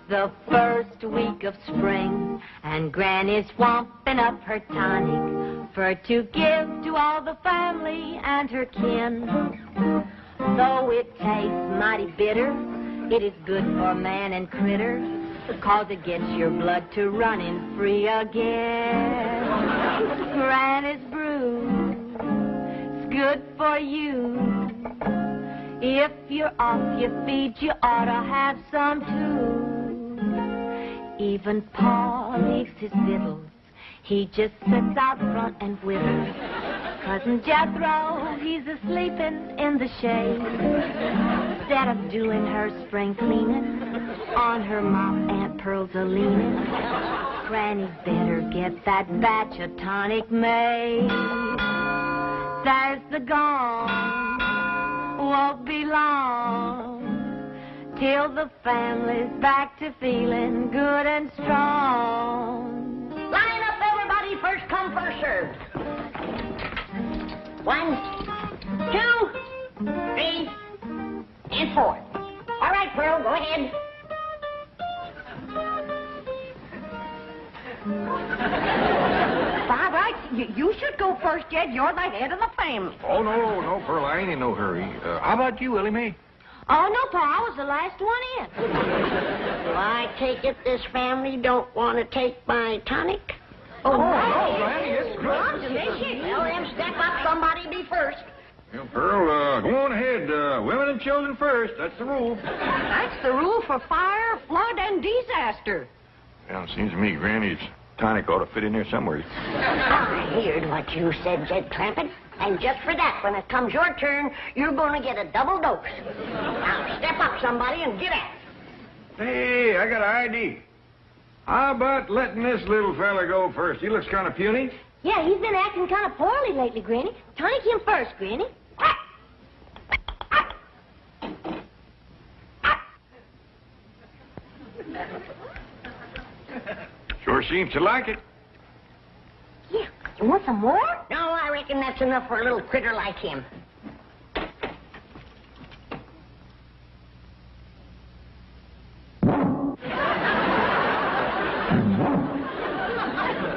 the first week of spring, and Granny's swamping up her tonic for to give to all the family and her kin. Though it tastes mighty bitter, it is good for man and critter, 'cause it gets your blood to running free again. Granny's brew, it's good for you. If you're off your feet, you ought to have some too. Even Pa leaves his victuals, he just sits out front and whittles. Cousin Jethro, he's a-sleeping in the shade. Instead of doing her spring cleaning, on her mop Aunt Pearl's a-leaning. Granny better get that batch of tonic made. There's the gong, won't be long till the family's back to feeling good and strong. Line up, everybody. First come, first served. 1, 2, 3, and 4. All right, Pearl, go ahead. All right, you should go first, Jed. You're the head of the family. Oh, no, Pearl, I ain't in no hurry. How about you, Willie Mae? Oh, no, Pa, I was the last one in. Well, I take it this family don't want to take my tonic? Oh, no, Granny, it's Well, then step up, somebody be first. Well, Pearl, go on ahead. Women and children first. That's the rule. That's the rule for fire, flood, and disaster. Well, it seems to me Granny's tonic ought to fit in there somewhere. I heard what you said, Jed Clampett. And just for that, when it comes your turn, you're going to get a double dose. Now, step up, somebody, and get at it. Hey, I got an idea. How about letting this little fella go first? He looks kind of puny. Yeah, he's been acting kind of poorly lately, Granny. Tonic him first, Granny. Sure seems to like it. Yeah, you want some more? No, I reckon that's enough for a little critter like him.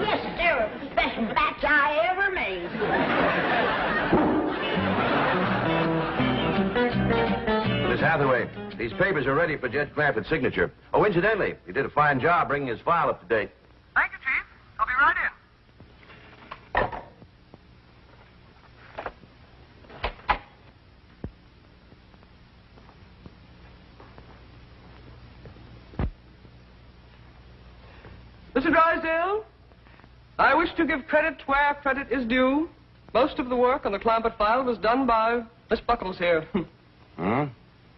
Yes, they're the best batch I ever made. Miss Hathaway, these papers are ready for Jed Clampett's signature. Oh, incidentally, he did a fine job bringing his file up to date. Thank you, Chief. I'll be right in. Mr. Drysdale, I wish to give credit where credit is due. Most of the work on the Clampett file was done by Miss Buckles here.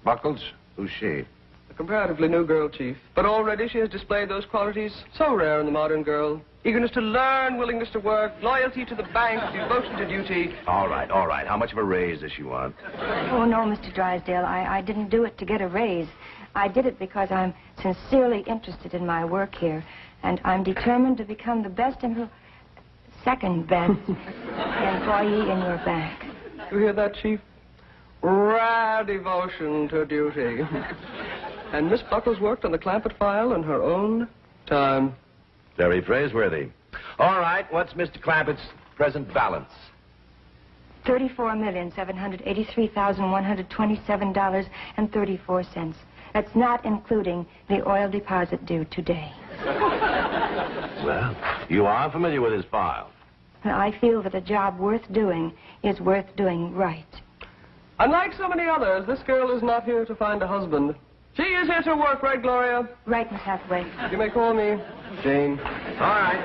Buckles? Who's she? A comparatively new girl, Chief. But already she has displayed those qualities so rare in the modern girl. Eagerness to learn, willingness to work, loyalty to the bank, devotion to duty. All right. How much of a raise does she want? Oh, no, Mr. Drysdale. I didn't do it to get a raise. I did it because I'm sincerely interested in my work here. And I'm determined to become the best and second best employee in your bank. You hear that, Chief? Rare devotion to duty. And Miss Buckles worked on the Clampett file in her own time. Very praiseworthy. All right, what's Mr. Clampett's present balance? $34,783,127.34. That's not including the oil deposit due today. Well, you are familiar with his file. I feel that a job worth doing is worth doing right. Unlike so many others, this girl is not here to find a husband. She is here to work, right, Gloria? Right, Miss Hathaway. You may call me Jane. All right.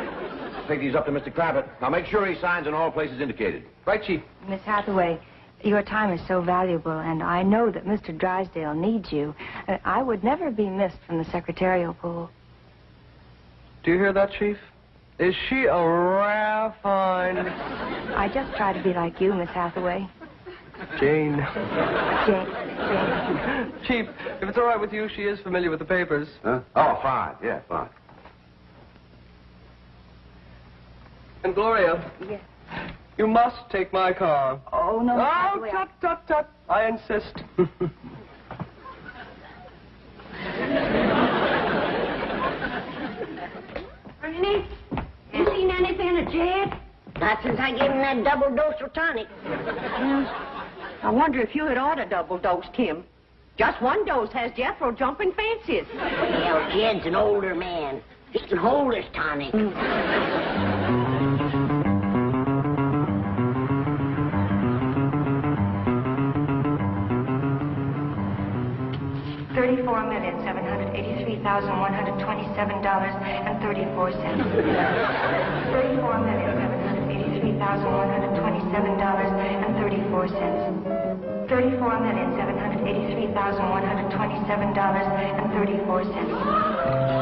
Take these up to Mr. Clampett. I'll make sure he signs in all places indicated. Right, Chief. Miss Hathaway, your time is so valuable, and I know that Mr. Drysdale needs you. I would never be missed from the secretarial pool. Do you hear that, Chief? Is she a rare find? I just try to be like you, Miss Hathaway. Jane. Jane. Chief, if it's all right with you, she is familiar with the papers. Huh? Oh, fine. Yeah, fine. And Gloria. Yes. You must take my car. Oh, no, Miss Hathaway. Tut. I insist. Granny, you seen anything of Jed? Not since I gave him that double dose of tonic. I wonder if you had ought to double dosed him. Just one dose has Jethro jumping fences. Hell, Jed's an older man. He can hold his tonic. $34,783,127.34. $34,783,127.34.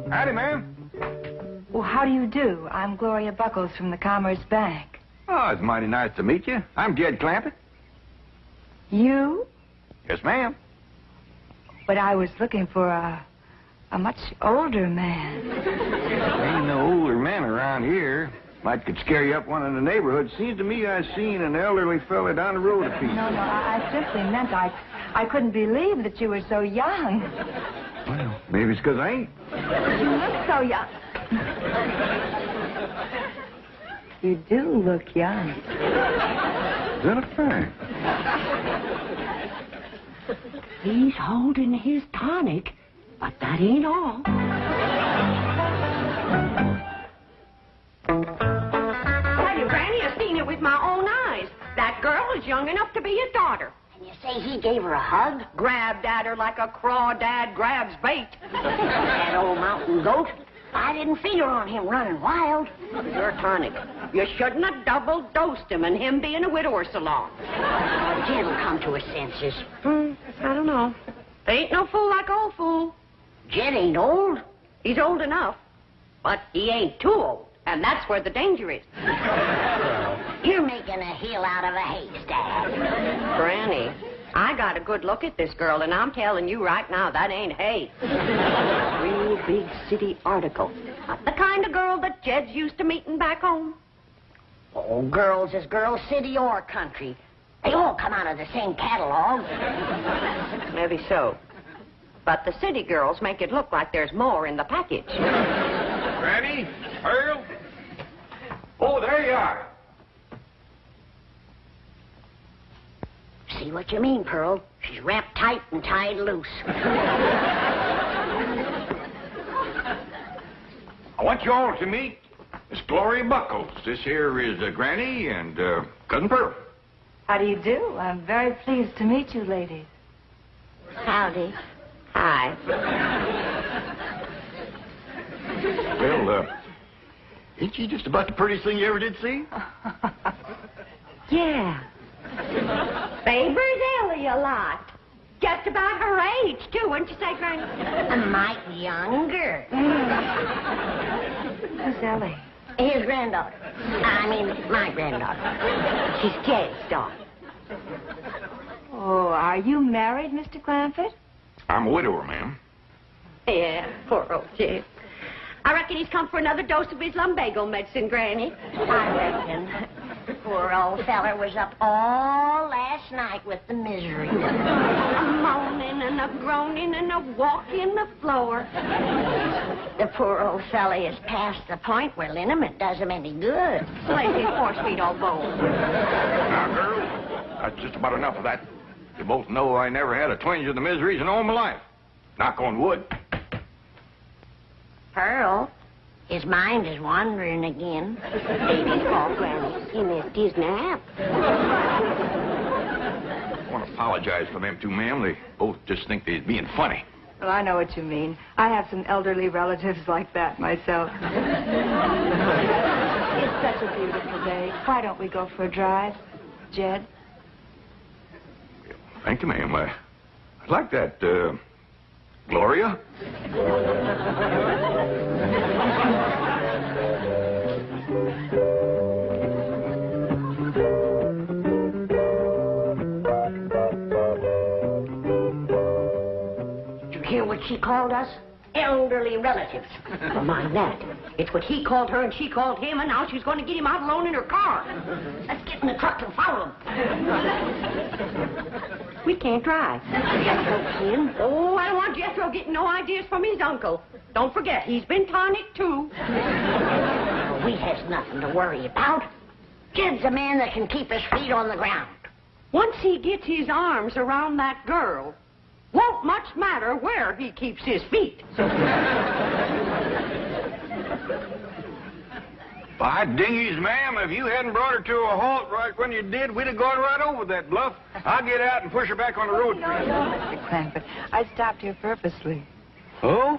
Howdy, ma'am. Well, how do you do? I'm Gloria Buckles from the Commerce Bank. Oh, it's mighty nice to meet you. I'm Jed Clampett. You? Yes, ma'am. But I was looking for a much older man. Ain't no older man around here. Might could scare you up one in the neighborhood. Seems to me I seen an elderly fella down the road a piece. No, I simply meant I couldn't believe that you were so young. Well, maybe it's 'cause I ain't. You look so young. You do look young. Is that a fact? He's holding his tonic, but that ain't all. Tell you, Granny, I've seen it with my own eyes. That girl is young enough to be his daughter. And you say he gave her a hug? Grabbed at her like a crawdad grabs bait. That old mountain goat? I didn't figure on him running wild. Your tonic. You shouldn't have double-dosed him and him being a widower's salon. Jed will come to his senses. I don't know. Ain't no fool like old fool. Jed ain't old. He's old enough, but he ain't too old, and that's where the danger is. You're making a hill out of a haystack. Granny, I got a good look at this girl, and I'm telling you right now, that ain't hay. Real big city article. Not the kind of girl that Jed's used to meeting back home. Oh, girls is girls, city or country. They all come out of the same catalog. Maybe so. But the city girls make it look like there's more in the package. Granny? Earl? Oh, there you are. See what you mean, Pearl. She's wrapped tight and tied loose. I want you all to meet Miss Gloria Buckles. This here is Granny and Cousin Pearl. How do you do? I'm very pleased to meet you, ladies. Howdy. Hi. Well, ain't she just about the prettiest thing you ever did see? Yeah. Favors Ellie a lot. Just about her age, too, wouldn't you say, Granny? A mite younger. Who's Ellie? His granddaughter. I mean, my granddaughter. She's Jed's daughter. Oh, are you married, Mr. Clampett? I'm a widower, ma'am. Yeah, poor old Jed. I reckon he's come for another dose of his lumbago medicine, Granny. I reckon. Poor old feller was up all last night with the misery. A moaning and a groaning and a walking the floor. The poor old fella is past the point where liniment does him any good. Lazy horse feet all bones. Now, girls, that's just about enough of that. You both know I never had a twinge of the miseries in all my life. Knock on wood. Pearl, his mind is wandering again. Baby's fault, Granny. He missed his nap. I want to apologize for them two, ma'am. They both just think they're being funny. Well, I know what you mean. I have some elderly relatives like that myself. It's such a beautiful day. Why don't we go for a drive, Jed? Thank you, ma'am. I'd like that, Gloria. Did you hear what she called us? elderly relatives. Well, mind that. It's what he called her and she called him, and now she's going to get him out alone in her car. Let's get in the truck and follow him. We can't drive. Jethro can. Oh, I don't want Jethro getting no ideas from his uncle. Don't forget, he's been Tonic, too. We has nothing to worry about. Jed's a man that can keep his feet on the ground. Once he gets his arms around that girl, won't much matter where he keeps his feet. By dingies, ma'am, if you hadn't brought her to a halt right when you did, we'd have gone right over that bluff. I'll get out and push her back on the road for you. No, Mr. Clampett. I stopped here purposely. Oh?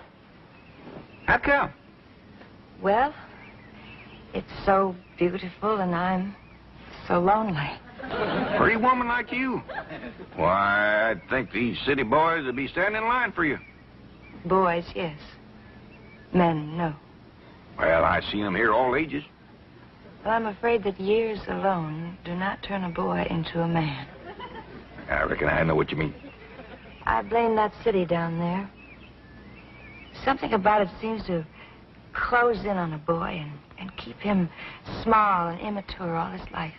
How come? Well, it's so beautiful and I'm so lonely. Pretty woman like you. Why, I'd think these city boys would be standing in line for you. Boys, yes. Men, no. Well, I've seen them here all ages. Well, I'm afraid that years alone do not turn a boy into a man. I reckon I know what you mean. I blame that city down there. Something about it seems to close in on a boy and keep him small and immature all his life.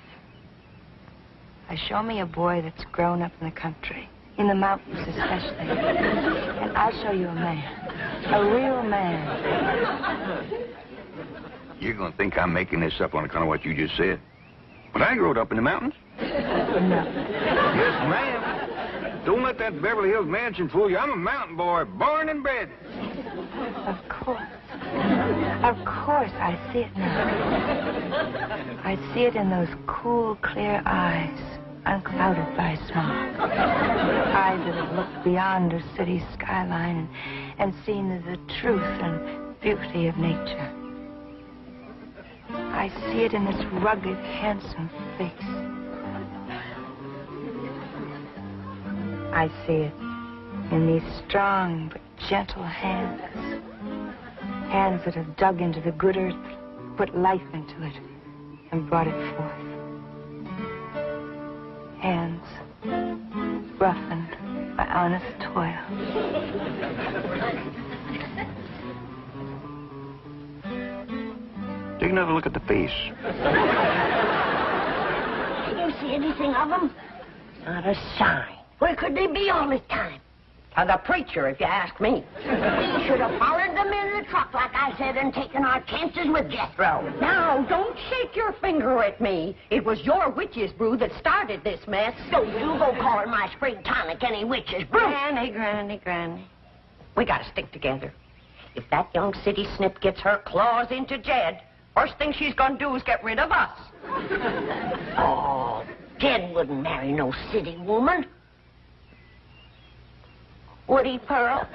Show me a boy that's grown up in the country, in the mountains especially, and I'll show you a man, a real man. You're going to think I'm making this up on account of what you just said. But I growed up in the mountains. No. Yes, ma'am. Don't let that Beverly Hills mansion fool you. I'm a mountain boy, born and bred. Of course. Of course, I see it now. I see it in those cool, clear eyes, unclouded by smog. Eyes that have looked beyond a city skyline and seen the truth and beauty of nature. I see it in this rugged, handsome face. I see it in these strong but gentle hands. Hands that have dug into the good earth, put life into it, and brought it forth. Hands roughened by honest toil. Take another look at the face. Did you see anything of them? Not a sign. Where could they be all this time? The preacher, if you ask me. We should have followed them in the truck, like I said, and taken our chances with Jethro. Now, don't shake your finger at me. It was your witch's brew that started this mess. Don't you go calling my spring tonic any witch's brew. Granny. We gotta stick together. If that young city snip gets her claws into Jed, first thing she's gonna do is get rid of us. Oh, Jed wouldn't marry no city woman. Would he, Pearl?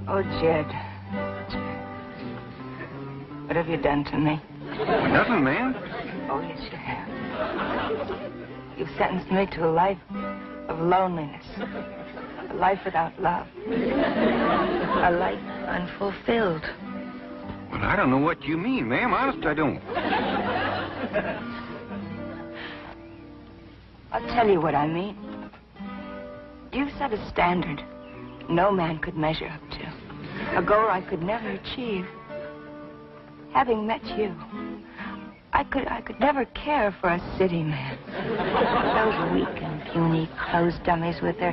Oh, Jed. What have you done to me? Nothing, ma'am. Oh, yes, you have. You've sentenced me to a life of loneliness. A life without love. A life unfulfilled. Well, I don't know what you mean, ma'am. Honest, I don't. I'll tell you what I mean. You've set a standard no man could measure up to. A goal I could never achieve. Having met you, I could never care for a city man. Those weak and puny clothes dummies with their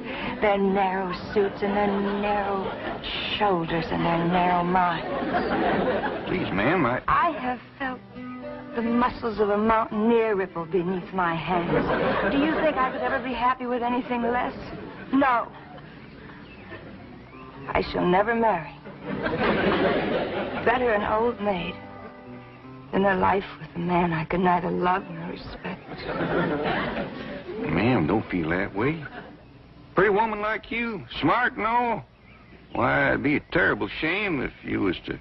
narrow suits and their narrow shoulders and their narrow minds. Please, ma'am, I have felt the muscles of a mountaineer ripple beneath my hands. Do you think I could ever be happy with anything less? No. I shall never marry. Better an old maid than a life with a man I could neither love nor respect. Ma'am, don't feel that way. Pretty woman like you, smart and all. Why, it'd be a terrible shame if you was to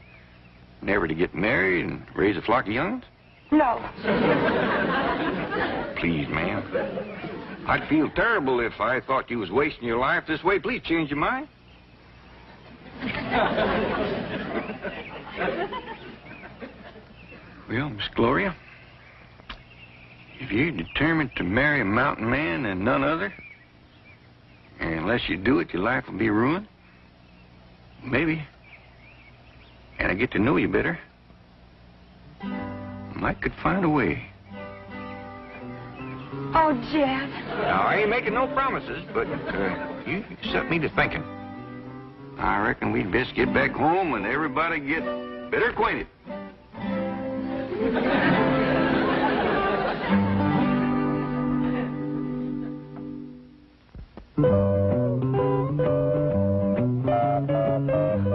never to get married and raise a flock of young'uns. No. Please, ma'am. I'd feel terrible if I thought you was wasting your life this way. Please change your mind. Well, Miss Gloria, if you're determined to marry a mountain man and none other, And unless you do it, your life will be ruined. Maybe. And I get to know you better. Might could find a way. Oh, Jed. Now, I ain't making no promises, but you set me to thinking. I reckon we'd best get back home and everybody get better acquainted.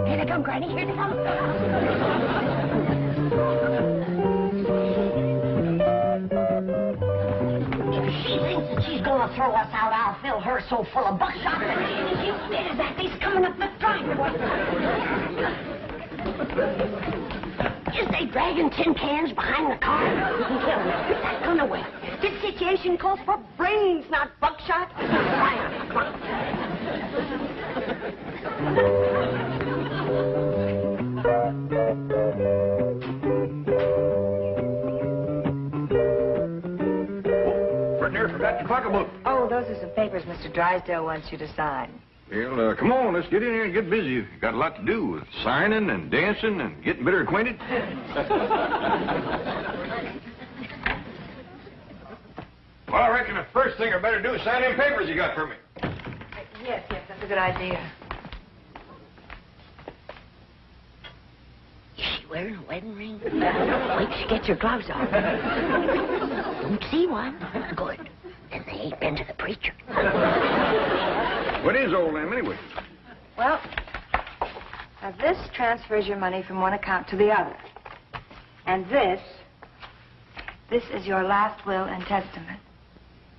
Here they come, Granny. Here they come. If she thinks that she's going to throw us out, I'll fill her so full of buckshot that she's dead as that. He's coming up the driveway. Is they dragging tin cans behind the car? Put that gun away. This situation calls for brains, not buckshot. Right. Come on. Partner, forgot your pocketbook. Oh, those are some papers Mr. Drysdale wants you to sign. Well, come on, let's get in here and get busy. You've got a lot to do with signing and dancing and getting better acquainted. Well, I reckon the first thing I better do is sign them papers you got for me. Yes, that's a good idea. Is she wearing a wedding ring? Wait till she gets her gloves off. Don't see one. Good. Then they ain't been to the preacher. What is old Lamb, anyway? Well, now this transfers your money from one account to the other. And this is your last will and testament.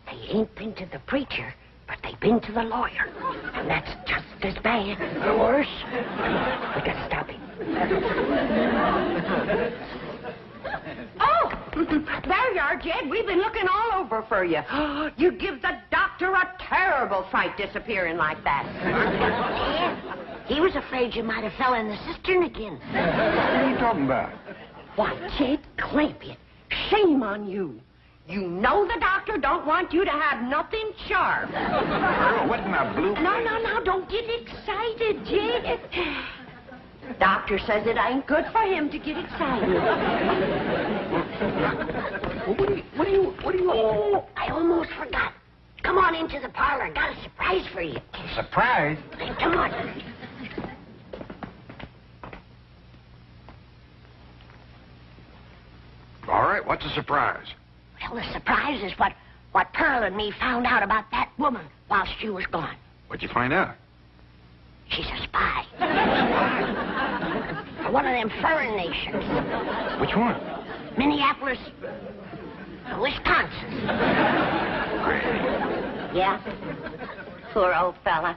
They ain't been to the preacher, but they've been to the lawyer. And that's just as bad. Or worse. We gotta stop him. Oh, there you are, Jed. We've been looking all over for you. You give the doctor a terrible fright disappearing like that. Yeah. He was afraid you might have fell in the cistern again. What are you talking about? Why, Jed Clampitt, shame on you. You know the doctor don't want you to have nothing sharp. Earl, what in the blue... No, don't get excited, Jed. Doctor says it ain't good for him to get excited. What do you... Oh, I almost forgot. Come on into the parlor. Got a surprise for you. Surprise? Hey, come on. All right, what's the surprise? Well, the surprise is what Pearl and me found out about that woman while she was gone. What'd you find out? She's a spy. For one of them foreign nations. Which one? Minneapolis, Wisconsin. Yeah? Poor old fella.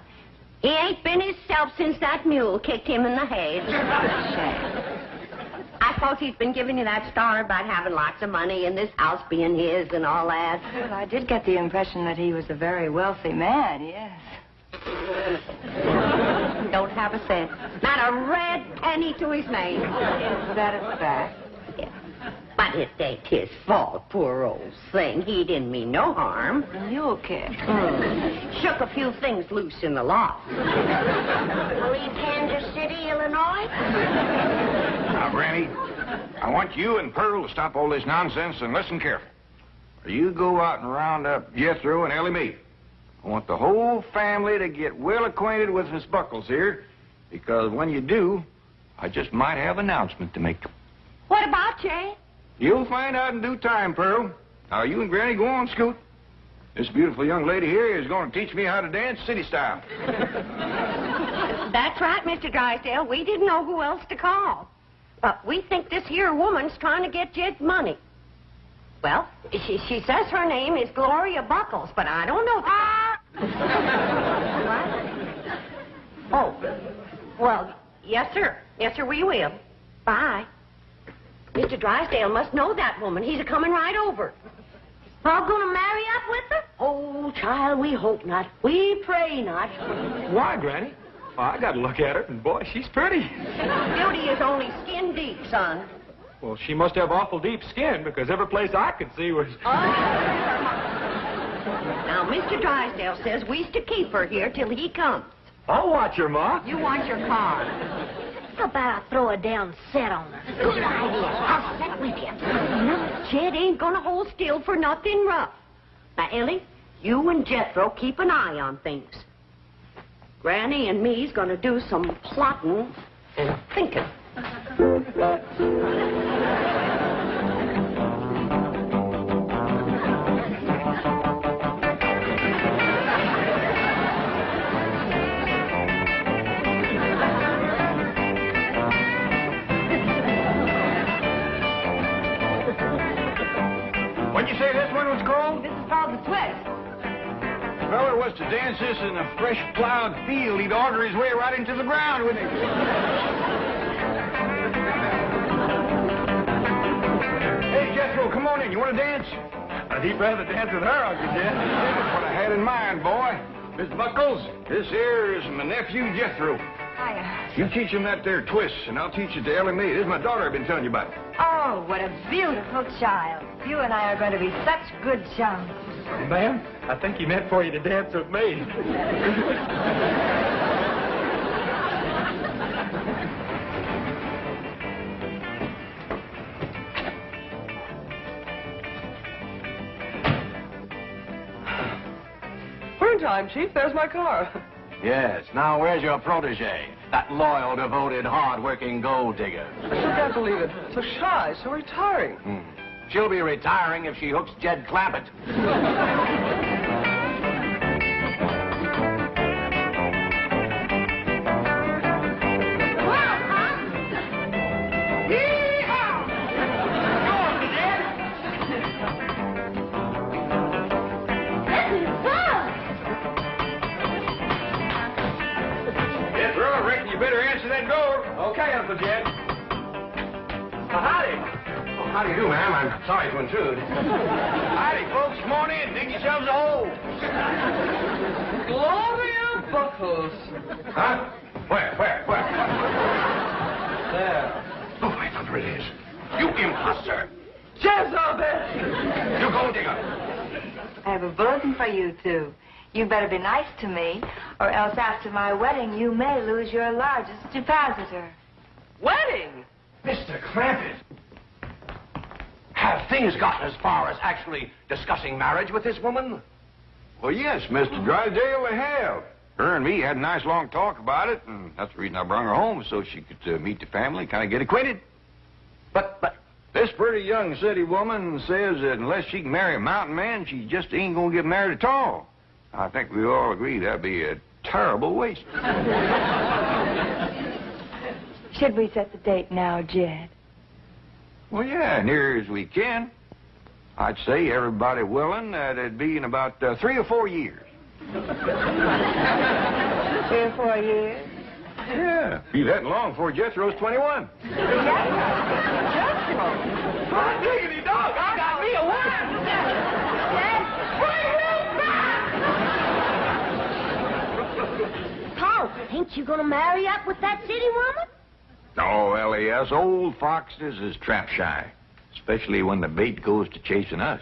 He ain't been himself since that mule kicked him in the head. I suppose he's been giving you that star about having lots of money and this house being his and all that. Well, I did get the impression that he was a very wealthy man, yes. Don't have a cent. Not a red penny to his name. Is that a fact? Yeah. But it ain't his fault, poor old thing. He didn't mean no harm. The mule kick. Shook a few things loose in the loft. Leave Kansas City, Illinois? Now, Granny, I want you and Pearl to stop all this nonsense and listen careful. You go out and round up Jethro and Ellie Mae. I want the whole family to get well acquainted with Miss Buckles here, because when you do, I just might have an announcement to make. What about Jay? You'll find out in due time, Pearl. Now, you and Granny go on, Scoot. This beautiful young lady here is going to teach me how to dance city style. That's right, Mr. Drysdale. We didn't know who else to call. But we think this here woman's trying to get Jed's money. Well, she says her name is Gloria Buckles, but I don't know. What? Oh, well, yes, sir. Yes, sir, we will. Bye. Mr. Drysdale must know that woman. He's a-coming right over. All going to marry up with her? Oh, child, we hope not. We pray not. Why, Granny? Well, I got to look at her, and boy, she's pretty. Beauty is only skin deep, son. Well, she must have awful deep skin, because every place I could see was... Now, Mr. Drysdale says we's to keep her here till he comes. I'll watch her, Ma. You want your car. How about I throw her down and set on her? Good idea. I'll set with you. No, Jed ain't gonna hold still for nothing rough. Now, Ellie, you and Jethro keep an eye on things. Granny and me's gonna do some plotting and thinking. What'd you say this one was called? This is called the twist. If a feller was to dance this in a fresh plowed field, he'd auger his way right into the ground, wouldn't he? Hey, Jethro, come on in. You want to dance? I'd heap rather dance with her, Uncle Jed. That's what I had in mind, boy. Miss Buckles, this here is my nephew, Jethro. Hiya. You teach him that there twist, and I'll teach it to Ellie Mae. This is my daughter I've been telling you about. Oh, what a beautiful child. You and I are going to be such good chums. Ma'am, I think he meant for you to dance with me. We're in time, Chief. There's my car. Yes, now where's your protege? That loyal, devoted, hard-working gold digger. I still can't believe it. So shy, so retiring. She'll be retiring if she hooks Jed Clampett. Jethro, I reckon you better answer that door. Okay, Uncle Jed. Howdy. Oh, how do you do, ma'am? I'm sorry to intrude. Howdy, folks. Come on in. Dig yourselves a hole. Gloria Buckles. Huh? Where? There. Oh, I thought it is. You imposter. Jezebel! You gold digger. I have a bulletin for you two. You better be nice to me, or else after my wedding, you may lose your largest depositor. Wedding? Mr. Clampett. Have things gotten as far as actually discussing marriage with this woman? Well, yes, Mr. Drysdale, they have. Her and me had a nice long talk about it, and that's the reason I brought her home, so she could meet the family, kind of get acquainted. But... This pretty young city woman says that unless she can marry a mountain man, she just ain't gonna get married at all. I think we all agree that'd be a terrible waste. Should we set the date now, Jed? Well, yeah, near as we can. I'd say everybody willing that it'd be in about 3 or 4 years. 3 or 4 years? Yeah, be that long before Jethro's 21. Hot diggity dog, I got me a wife! Paul, ain't you gonna marry up with that city woman? No, Ellie, us old foxes is trap shy, especially when the bait goes to chasing us.